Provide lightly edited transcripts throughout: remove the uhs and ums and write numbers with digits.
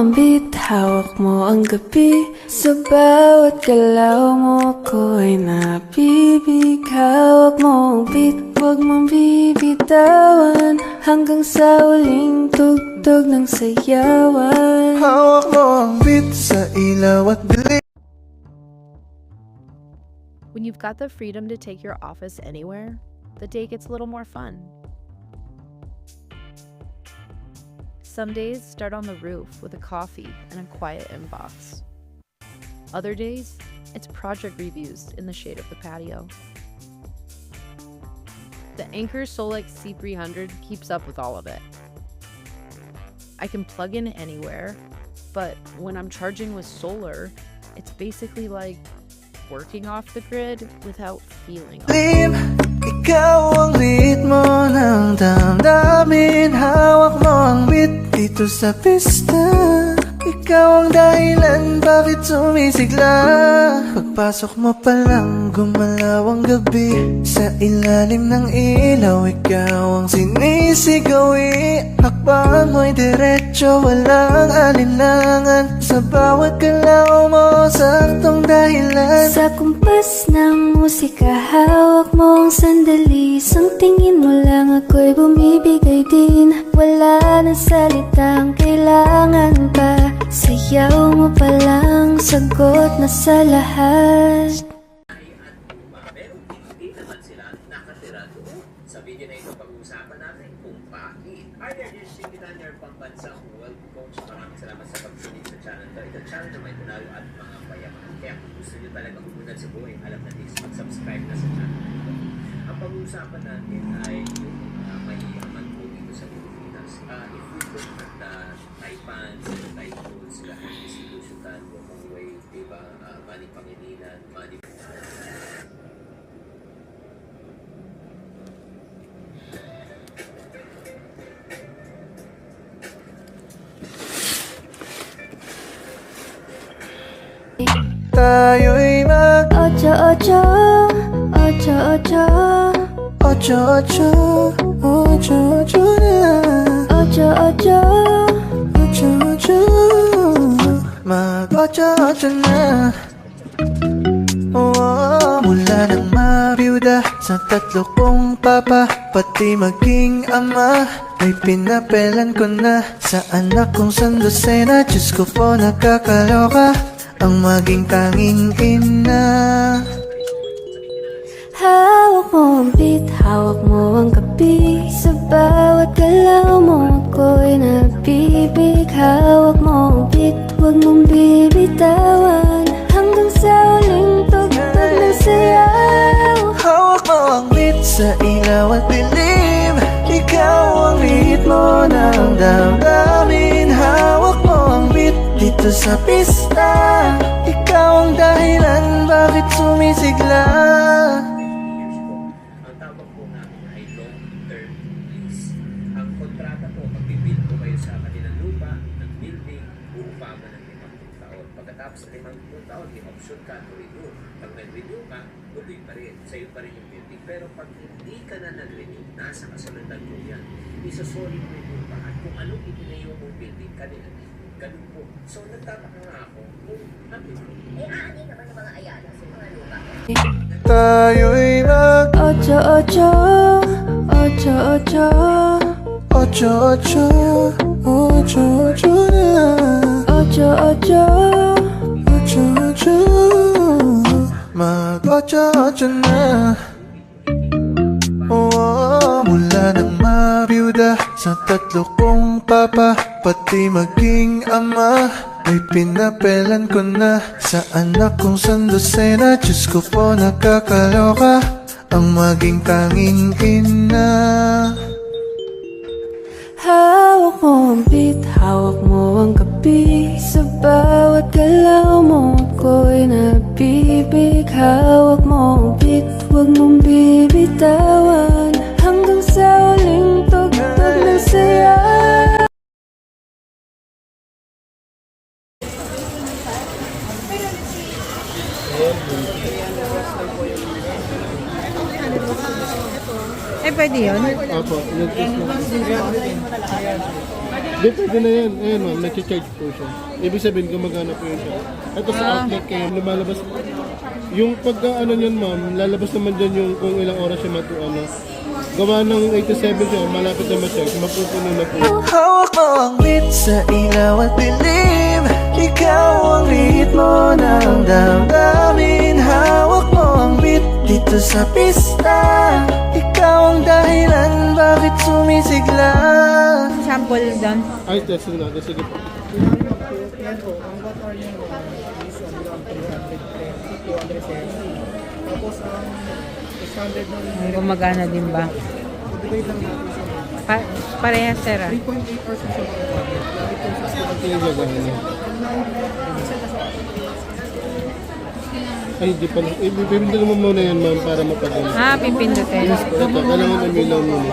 ang beat, hawak mo ang gabi. Sa bawat galaw mo ako'y napibig. Hawak mo ang beat, huwag mong bibitawan, hanggang sa huling tugtog ng sayawan. Hawak mo ang beat sa ilaw at dilim. When you've got the freedom to take your office anywhere, the day gets a little more fun. Some days start on the roof with a coffee and a quiet inbox. Other days, it's project reviews in the shade of the patio. The Anker Solex C300 keeps up with all of it. I can plug in anywhere, but when I'm charging with solar, it's basically like working off the grid without feeling off. Ikaw ang ritmo ng damdamin. Hawak mo ang beat dito sa pista. Ikaw ang dahilan bakit sumisigla. Pagpasok mo pa lang gumalaw ang gabi. Sa ilalim ng ilaw ikaw ang sinisigawi. Hakbang mo'y diretso, walang alinlangan. Sa bawat galaw mo, saktong dahilan. Sa kumpas ng musika, hawak mo ang sandali. Sang tingin mo lang ako'y bumibigay din. Wala na salitang kailangan pa. Sayaw mo pa lang, sagot na sa lahat. Pero hindi naman sila nakatira doon. Sa video na ito, pag-uusapan natin kung bakit. Hi there, this is Shingitan, your pambansang world coach. Maraming salamat sa pagsunod sa channel to. Ito channel na may tunalo at mga payaman. Kaya kung gusto nyo talaga umunad sa buhay, alam na this, mag-subscribe na sa channel ito. Ang pag-uusapan natin ay yung mahiyaman po dito sa Pilipinas. If we look at the Taipans, the Taipans, sila ang institusyutan, Wokong Wei, diba? Mani Pangilinan, Mani Tayo'y mag Ocho, ocho, ocho, ocho, ocho, ocho, ocho, ocho na. ocho, ocho. Ocho, ocho, mag ocho, ocho na. Mula nang mabiyuda sa tatlo kong papa, pati maging ama, ay pinapelan ko na sa anak kong sandosena. Diyos ko po nakakaloka ang maging tanging ina. Hawak mo ang beat, hawak mo ang gabi. Sa bawat galaw mo ako'y nabibig. Hawak mo ang beat, huwag mong bibitawan, hanggang sa huling tugtog ng sayaw. Hawak mo ang beat sa ilaw at dilim. Ikaw ang ritmo ng damdamin. Hawak mo ang beat dito sa pista. Ikaw ang dahilan bakit sumisigla. Ang tawag po namin ay long-term lease. Ang kontrata po, magbibid po kayo sa kanilang lupa, ng building, uupaman ng 50 taon. Pagkatapos ng 50 taon, may option ka to renew. Pag nag-renew ka, tuloy pa rin. Sa'yo pa rin yung building. Pero pag hindi ka na nag-renew, nasa kasunod po yan. Isa-solid renew pa. At kung anong itinayo mong building, kanila na. Ganun po. So, nagtataka nga ako kung ano. Aanin naman ng mga ayala sa mga lupa. Tayo'y mag Ocho, ocho, ocho, ocho, ocho, ocho, ocho, ocho na. ocho, ocho. Ocho, ocho, mag ocho, ocho na. Mula nang mabiyuda sa tatlo kong papa, pati maging ama, ay pinapelan ko na sa anak kong sandosena. Diyos ko po nakakaloka ang maging tanging ina. Hawak mo ang beat, hawak mo ang gabi. Sa bawat galaw mo ako'y nabibig. Hawak mo ang beat, huwag mong bibitawan, hanggang sa huling tugtog ng sayaw. Eh, pwede yun? Opo, yung Hindi, pwede na yan. Ayan ma'am, nag-charge po siya. Ibig sabihin, gumagana po yun siya. Ito sa outlet kayo, lumalabas. Yung pagka ano niyan ma'am, lalabas naman dyan yung kung ilang oras siya gawa ng 87 siya, malapit na ma-charge, mapupuno na po. Hawak mo ang beat sa ilaw at dilim. Ikaw ang ritmo ng damdamin. Hawak mo ang beat dito sa pista. Ikaw ang dahilan bakit sumisigla. Sample doon. Ay, testing natin. Sige po. Ang gumagana din ba? Parehas, sir. Ah. Ito yung gagawin niya. Ay, di pa. Ibibindil mo muna yan ma'am para mapagano. Ah, pipindutin. Ito, kailangan umilaw muna.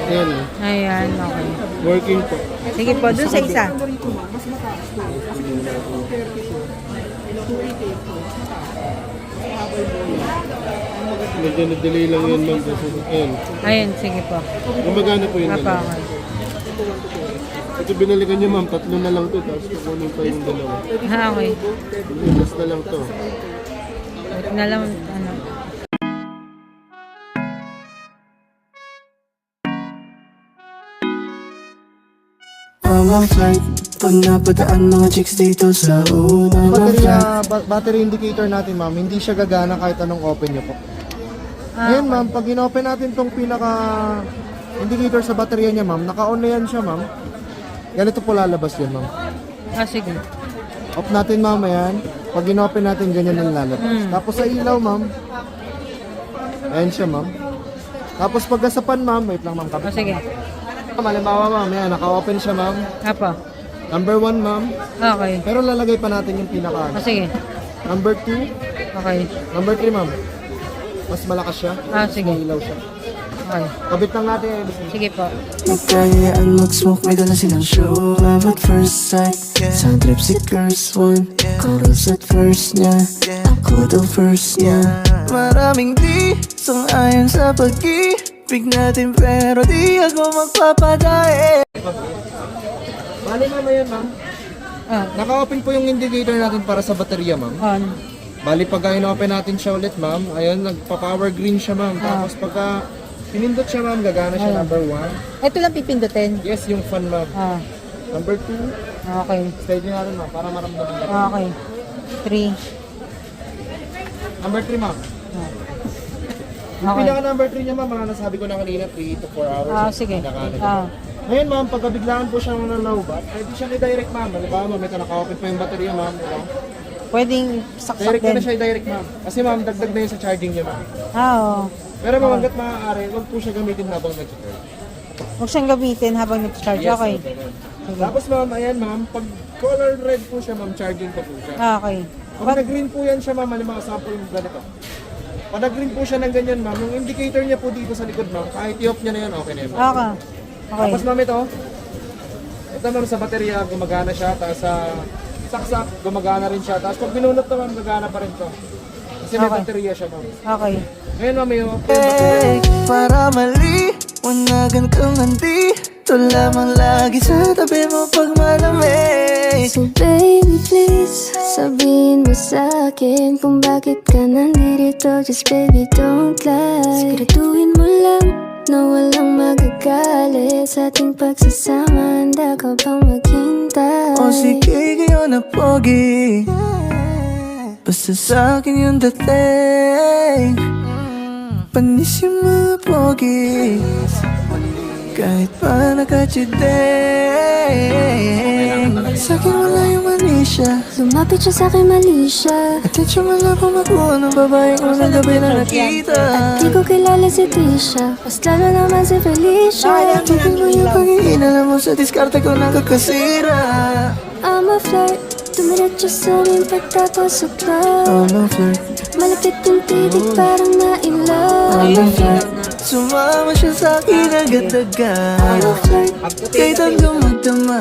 Ayan o. Ayan, okay. Working po. Sige po, dun sa isa. Medyo na-delay lang yan ma'am. Ayan. Ayun, sige po. Gumagana po yun. Apa, okay. Ito binalikan niyo ma'am, 3 na lang to. Tapos kukunin pa yung dalawa. Ah, okay. Last na lang to. Wait na lang, ano. Ang flight, pag napadaan mga chicks dito sa unang Battery indicator natin, ma'am, hindi siya gagana kahit anong open nyo po. Ngayon, ma'am, pag in-open natin tong pinaka indicator sa baterya niya, ma'am, naka-on na yan siya, ma'am. Ganito po lalabas yan, ma'am. Ah, sige. Off natin, ma'am, ayan. Pag in-open natin, ganyan ang lalabas. Tapos sa ilaw, ma'am, ayan siya, ma'am. Tapos pag gasapan, ma'am, wait lang, ma'am, Ah, kapit. sige. Halimbawa, ma'am, ayan, naka-open siya, ma'am. Apa. Number 1, ma'am. Okay. Pero lalagay pa natin yung pinaka. Ah, sige. Number 2, Okay. number 3, ma'am. Mas malakas siya. Ah, sige. May ilaw siya. Okay. Kabit lang natin. Sige po. Nagkayaan mag-smoke, may dala silang show. Love at first sight, sound trip si Curse One. Chorus at first niya, ako daw first niya. Maraming di, sang-ayon sa pag-ibig natin. Pero di ako magpapadae. Bali, ma'am, ayan, ma'am. Ah, Naka-open po yung indicator natin para sa baterya, ma'am. on. Bali, pagka in-open natin siya ulit, ma'am, ayun, nagpa-power green siya, ma'am. Tapos pagka pinindot siya, ma'am, gagana siya number 1. Ito lang pipindutin. Yes, yung fan, ma'am. Ah, Number 2, okay. steady natin, ma'am, para maramdaman natin. Okay. 3. Number 3, ma'am. Yung Okay. pinaka number 3 niya, ma'am, nasabi ko na kanina, 3 to 4 hours. Ah, sige. Pinakana niya. Ah, Ngayon, ma'am, pagka biglaan po siyang nalobat, pwede siya i-direct, ma'am. Halimbawa, ma'am, ito naka-open pa yung baterya, ma'am. Diba? pwedeng saksak Direct ko din. na siya i-direct, ma'am. Kasi, ma'am, dagdag na yun sa charging niya, ma'am. Ah, oo. Pero ma'am, hanggat maaari, huwag po siya gamitin habang nag-charge. Huwag siyang gamitin habang nag-charge. Okay. Tapos ma'am, ayan ma'am, pag color red po siya ma'am, charging pa po siya. Ah, okay. Pag nag-green po yan siya ma'am, halimbawa sample yung ganito. Pag nag-green po siya ng ganyan ma'am, yung indicator niya po dito sa likod ma'am, kahit i-off niya na yan, okay na yan ma'am. Okay. Okay. Tapos ma'am ito ma'am sa baterya, gumagana siya, tapos sa saksak, gumagana rin siya. Tapos pag binunot na ma'am, gagana pa rin to. Kasi may Okay. baterya siya ma'am. Okay. Ngayon ma'am, yung Para maliwanagan kang nandito lamang lagi sa tabi mo pag malamig. So baby please, sabihin mo sa'kin kung bakit ka nandito. Just baby don't lie. Siguraduhin mo lang na walang magagalit sa ating pagsasama. Handa ka bang maghintay? O sige kayo na pogi, basta sa'kin yung dating. Panis yung mga pogi, kahit pa nakachideng. Sa'kin wala yung manisya, Lumapit siya sa'kin, mali siya. atensyon mo lang kung makuha ng babaeng unang gabi na nakita. Di ko kilala si Tisha, mas lalo naman si Felicia. Tingin mo yung pag-iinala mo sa diskarte ko nakakasira. I'm a flirt, dumiretso sa aming pagtapos sa club. I'm a flirt, Malapit yung titig, parang nailaw. I'm a flirt. Sumama siya sa'kin agad-agad, I'm a flirt. kahit hanggang magdama.